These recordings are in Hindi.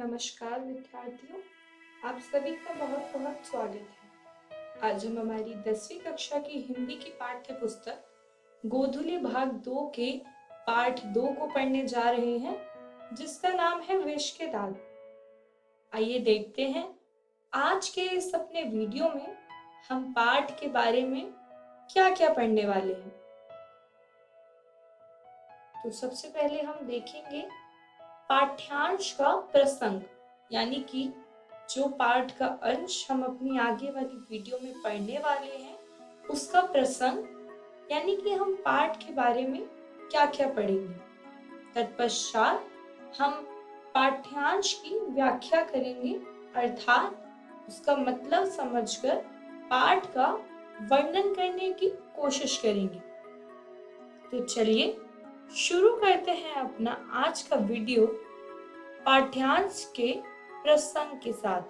नमस्कार विद्यार्थियों, आप सभी का बहुत बहुत स्वागत है। आज हम हमारी 10वीं कक्षा की हिंदी की पाठ्य पुस्तक गोधुली भाग 2 के पाठ 2 को पढ़ने जा रहे हैं, जिसका नाम है विष के दाग। आइए देखते हैं आज के इस अपने वीडियो में हम पाठ के बारे में क्या क्या पढ़ने वाले हैं। तो सबसे पहले हम देखेंगे पाठ्यांश का प्रसंग, यानी कि जो पाठ का अंश हम अपनी आगे वाली वीडियो में पढ़ने वाले हैं उसका प्रसंग, यानी कि हम पाठ के बारे में क्या क्या पढ़ेंगे। तत्पश्चात हम पाठ्यांश की व्याख्या करेंगे, अर्थात उसका मतलब समझकर पाठ का वर्णन करने की कोशिश करेंगे। तो चलिए शुरू करते हैं अपना आज का वीडियो पाठ्यांश के प्रसंग के साथ।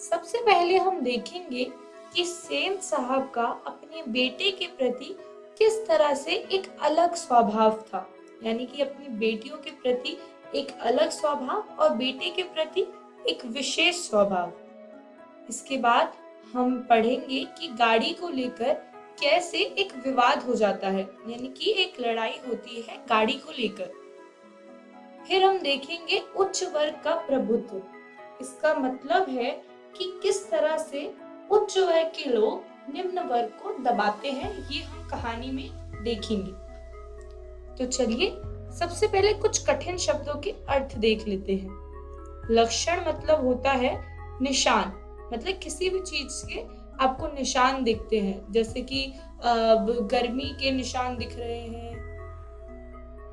सबसे पहले हम देखेंगे कि सेन साहब का अपने बेटे के प्रति किस तरह से एक अलग स्वभाव था, यानी कि अपनी बेटियों के प्रति एक अलग स्वभाव और बेटे के प्रति एक विशेष स्वभाव। इसके बाद हम पढ़ेंगे कि गाड़ी को लेकर कैसे एक विवाद हो जाता है, यानी कि एक लड़ाई होती है गाड़ी को लेकर। फिर हम देखेंगे उच्च वर्ग का प्रभुत्व। इसका मतलब है कि किस तरह से उच्च वर्ग के लोग निम्न वर्ग को दबाते हैं, ये हम कहानी में देखेंगे। तो चलिए सबसे पहले कुछ कठिन शब्दों के अर्थ देख लेते हैं। लक्षण मतलब होता है निशान, मतलब किसी भी चीज के आपको निशान दिखते हैं, जैसे कि गर्मी के निशान दिख रहे हैं,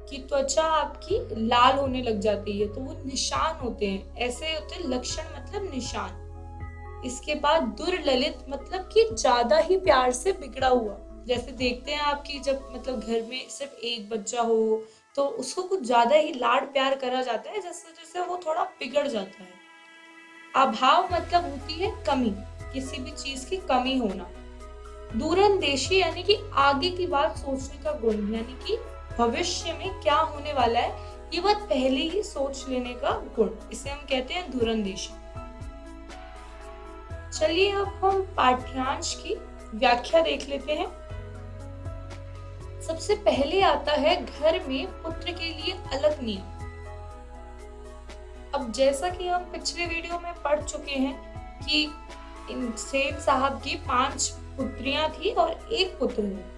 कि त्वचा आपकी लाल होने लग जाती है, तो वो निशान होते हैं, ऐसे होते हैं लक्षण मतलब निशान। इसके बाद दुर्ललित मतलब कि ज्यादा ही प्यार से बिगड़ा हुआ, जैसे देखते हैं आपकी जब मतलब घर में सिर्फ एक बच्चा हो तो उसको कुछ ज्यादा ही लाड प्यार करा जाता है, जैसे जैसे वो थोड़ा बिगड़ जाता है। अभाव मतलब होती है कमी, किसी भी चीज की कमी होना। दूरंदेशी यानी कि आगे की बात सोचने का गुण, यानी कि भविष्य में क्या होने वाला है ये बात पहले ही सोच लेने का गुण, इसे हम कहते हैं दूरंदेशी। चलिए अब हम पाठ्यांश की व्याख्या देख लेते हैं। सबसे पहले आता है घर में पुत्र के लिए अलग नियम। अब जैसा कि हम पिछले वीडियो में पढ़ चुके हैं कि सेन साहब की 5 पुत्रियां थी और एक पुत्र है।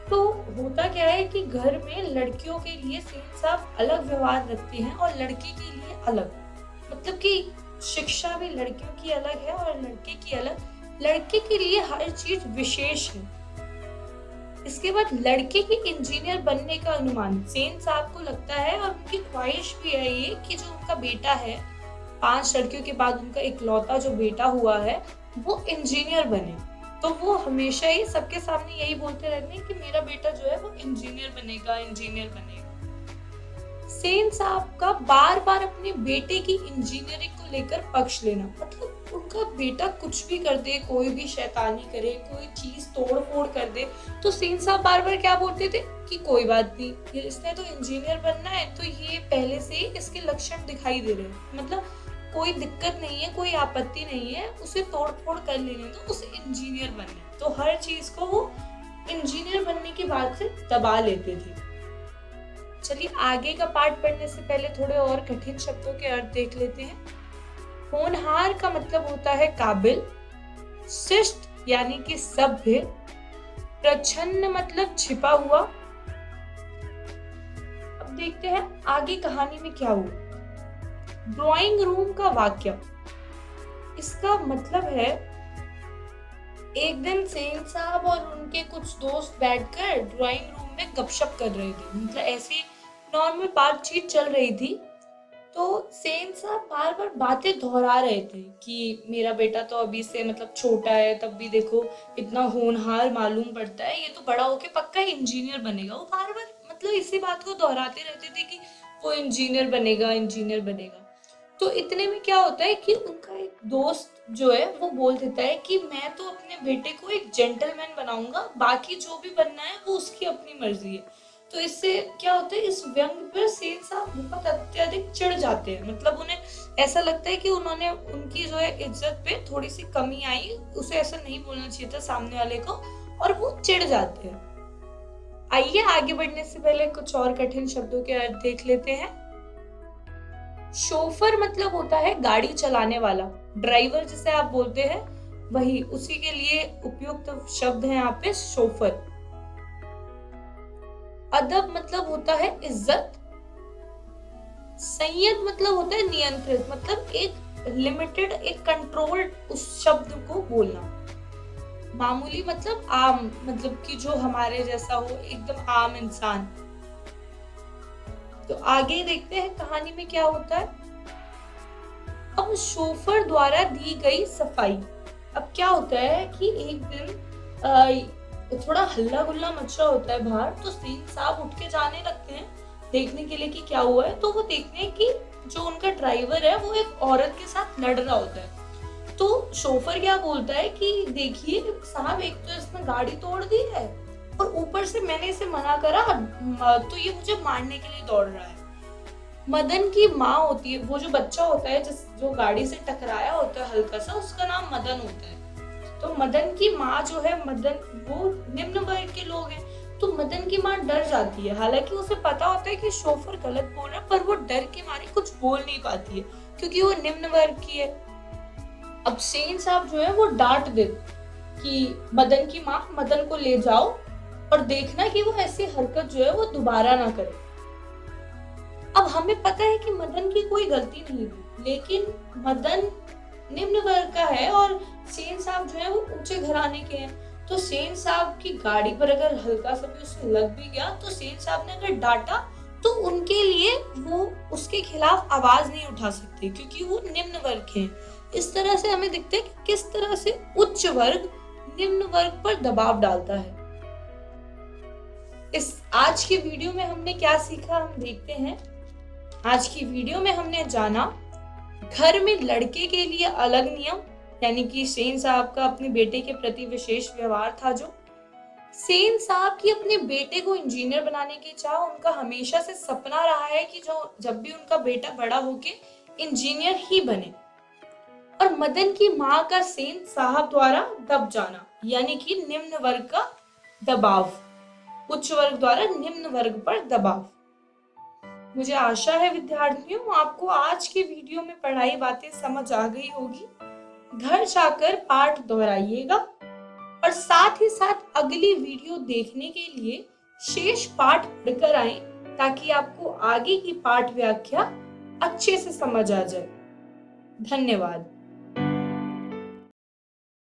तो होता क्या है कि घर में लड़कियों के लिए सेन साहब अलग व्यवहार रखते हैं और लड़के के लिए अलग, मतलब कि शिक्षा भी लड़कियों की अलग है और लड़के की अलग। लड़के के लिए हर चीज विशेष है। इसके बाद लड़के के इंजीनियर बनने का अनुमान सेन साहब को लगता है, और उनकी ख्वाहिश भी है ये कि जो उनका बेटा है, 5 लड़कियों के बाद उनका इकलौता जो बेटा हुआ है वो इंजीनियर बने। तो वो हमेशा ही सबके सामने यही बोलते रहते हैं कि मेरा बेटा जो है वो इंजीनियर बनेगा, इंजीनियर बनेगा। सेन साहब का बार बार अपने बेटे की इंजीनियरिंग को लेकर पक्ष लेना, मतलब उनका बेटा कुछ भी कर दे, कोई भी शैतानी करे, कोई चीज तोड़ फोड़ कर दे, तो सेन साहब बार बार क्या बोलते थे कि कोई बात नहीं, इसने तो इंजीनियर बनना है, तो ये पहले से ही इसके लक्षण दिखाई दे रहे हैं, मतलब कोई दिक्कत नहीं है, कोई आपत्ति नहीं है, उसे तोड़ फोड़ कर लेने दो, उसे इंजीनियर बनना है। तो हर चीज को वो इंजीनियर बनने की बात से दबा लेते थे। चलिए आगे का पाठ पढ़ने से पहले थोड़े और कठिन शब्दों के अर्थ देख लेते हैं। होनहार का मतलब होता है काबिल, शिष्ट यानी कि सभ्य, प्रच्छन्न मतलब छिपा हुआ। अब देखते हैं आगे कहानी में क्या हुआ। ड्राइंग रूम का वाक्य, इसका मतलब है एक दिन सेन साहब और उनके कुछ दोस्त बैठकर ड्राइंग रूम में गपशप कर रहे थे, मतलब ऐसी नॉर्मल बातचीत चल रही थी। तो सेन साहब बार बार बातें दोहरा रहे थे कि मेरा बेटा तो अभी से मतलब छोटा है, तब भी देखो इतना होनहार मालूम पड़ता है, ये तो बड़ा होके पक्का इंजीनियर बनेगा। वो बार बार मतलब इसी बात को दोहराते रहते थे कि वो इंजीनियर बनेगा, इंजीनियर बनेगा। तो इतने में क्या होता है कि उनका एक दोस्त जो है वो बोल देता है कि मैं तो अपने बेटे को एक जेंटलमैन बनाऊंगा, बाकी जो भी बनना है वो उसकी अपनी मर्जी है। तो इससे क्या होता है, इस व्यंग पर सेन साहब बहुत अत्यधिक चिढ़ जाते हैं, मतलब उन्हें ऐसा लगता है कि उन्होंने उनकी जो है इज्जत पे थोड़ी सी कमी आई, उसे ऐसा नहीं बोलना चाहिए था सामने वाले को, और वो चिढ़ जाते हैं। आइए आगे बढ़ने से पहले कुछ और कठिन शब्दों के अर्थ देख लेते हैं। शोफर मतलब होता है गाड़ी चलाने वाला, ड्राइवर जिसे आप बोलते हैं वही, उसी के लिए उपयुक्त शब्द है यहाँ पे शोफर। अदब मतलब होता है इज्जत। संयत मतलब होता है नियंत्रित, मतलब एक लिमिटेड, एक कंट्रोल्ड उस शब्द को बोलना। मामूली मतलब आम, मतलब कि जो हमारे जैसा हो, एकदम आम इंसान। तो आगे देखते हैं कहानी में क्या होता है। अब शोफर द्वारा दी गई सफाई। अब क्या होता है कि एक दिन थोड़ा हल्ला गुल्ला मच रहा होता है बाहर, तो सेन साहब उठ के जाने लगते हैं देखने के लिए कि क्या हुआ है। तो वो देखते हैं कि जो उनका ड्राइवर है वो एक औरत के साथ लड़ रहा होता है। तो शोफर क्या बोलता है कि देखिए साहब, एक तो इसने गाड़ी तोड़ दी है और ऊपर से मैंने इसे मना करा तो ये मुझे मारने के लिए दौड़ रहा है। मदन की माँ होती है, वो जो बच्चा होता है जो गाड़ी से टकराया होता है हल्का सा, उसका नाम मदन होता है। तो मदन की माँ जो है, मदन वो निम्न वर्ग के लोग हैं, तो मदन की माँ डर जाती है। हालांकि उसे पता होता है कि शोफर गलत बोल रहा है, पर वो डर के मारे कुछ बोल नहीं पाती है क्योंकि वो निम्न वर्ग की है। अब सेन साहब जो है वो डांट दे कि मदन की माँ, मदन को ले जाओ और देखना कि वो ऐसी हरकत जो है वो दोबारा ना करे। अब हमें पता है कि मदन की कोई गलती नहीं थी, लेकिन मदन निम्न वर्ग का है और सेन साहब जो है वो ऊंचे घराने के हैं। तो सेन साहब की गाड़ी पर अगर हल्का सा भी उसे लग भी गया, तो सेन साहब ने अगर डांटा तो उनके लिए वो उसके खिलाफ आवाज नहीं उठा सकते क्योंकि वो निम्न वर्ग के हैं। इस तरह से हमें दिखता है कि किस तरह से उच्च वर्ग निम्न वर्ग पर दबाव डालता है। इस आज की वीडियो में हमने क्या सीखा, हम देखते हैं। आज की वीडियो में हमने जाना घर में लड़के के लिए अलग नियम, यानी कि सेन साहब का अपने बेटे के प्रति विशेष व्यवहार था। जो सेन साहब की अपने बेटे को इंजीनियर बनाने की चाह, उनका हमेशा से सपना रहा है कि जो जब भी उनका बेटा बड़ा होके इंजीनियर ही बने। और मदन की माँ का सेन साहब द्वारा दब जाना, यानी कि निम्न वर्ग का दबाव, उच्च वर्ग द्वारा निम्न वर्ग पर दबाव। मुझे आशा है विद्यार्थियों, आपको आज के वीडियो में पढ़ाई बातें समझ आ गई होगी। घर जाकर पाठ दोहराइएगा और साथ ही साथ अगली वीडियो देखने के लिए शेष पाठ पढ़कर आएं, ताकि आपको आगे की पाठ व्याख्या अच्छे से समझ आ जाए। धन्यवाद।